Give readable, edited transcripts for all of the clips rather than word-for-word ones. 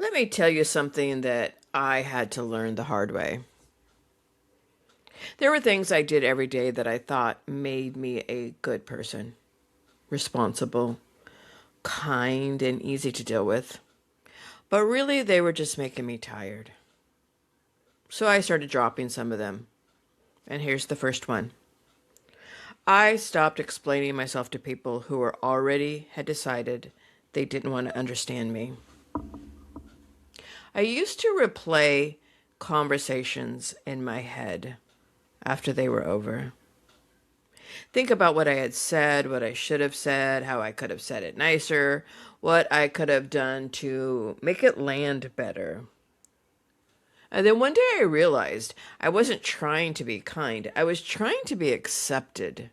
Let me tell you something that I had to learn the hard way. There were things I did every day that I thought made me a good person, responsible, kind, and easy to deal with. But really, they were just making me tired. So I started dropping some of them. And here's the first one. I stopped explaining myself to people who were already had decided they didn't want to understand me. I used to replay conversations in my head after they were over. Think about what I had said, what I should have said, how I could have said it nicer, what I could have done to make it land better. And then one day I realized I wasn't trying to be kind. I was trying to be accepted.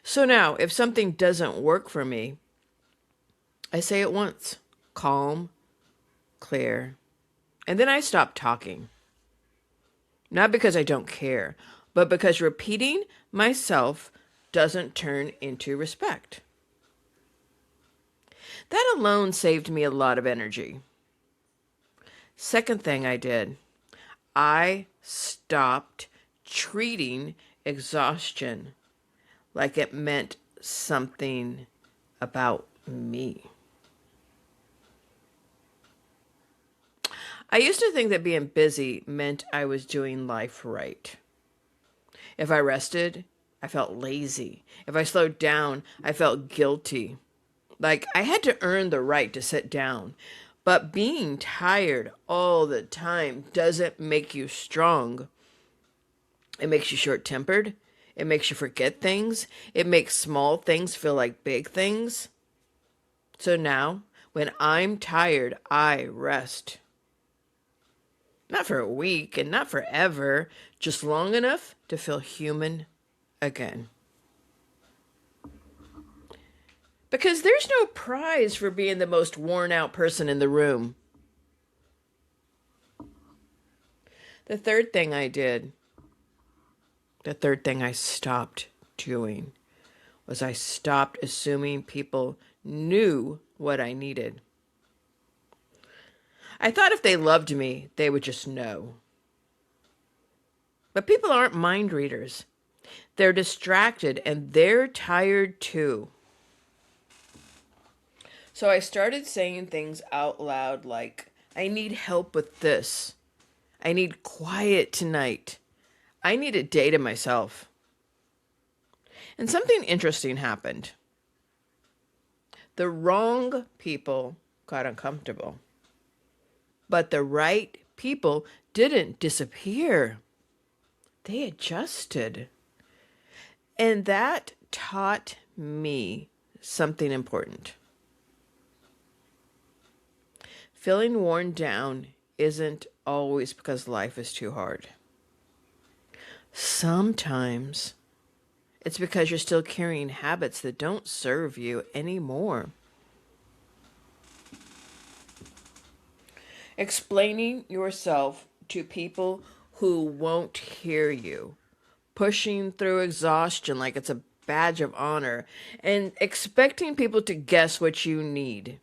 So now, if something doesn't work for me, I say it once, calm, clear, and then I stop talking. Not because I don't care, but because repeating myself doesn't turn into respect. That alone saved me a lot of energy. Second thing I did, I stopped treating exhaustion like it meant something about me. I used to think that being busy meant I was doing life right. If I rested, I felt lazy. If I slowed down, I felt guilty. Like I had to earn the right to sit down. But being tired all the time doesn't make you strong. It makes you short-tempered. It makes you forget things. It makes small things feel like big things. So now, when I'm tired, I rest. Not for a week and not forever, just long enough to feel human again. Because there's no prize for being the most worn out person in the room. The third thing I stopped doing was I stopped assuming people knew what I needed. I thought if they loved me, they would just know. But people aren't mind readers. They're distracted and they're tired too. So I started saying things out loud like, I need help with this. I need quiet tonight. I need a day to myself. And something interesting happened. The wrong people got uncomfortable. But the right people didn't disappear. They adjusted. And that taught me something important. Feeling worn down isn't always because life is too hard. Sometimes it's because you're still carrying habits that don't serve you anymore. Explaining yourself to people who won't hear you, pushing through exhaustion like it's a badge of honor, and expecting people to guess what you need.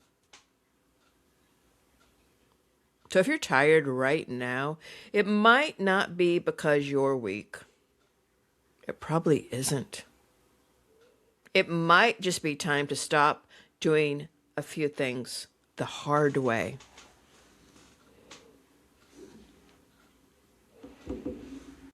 So if you're tired right now, it might not be because you're weak. It probably isn't. It might just be time to stop doing a few things the hard way.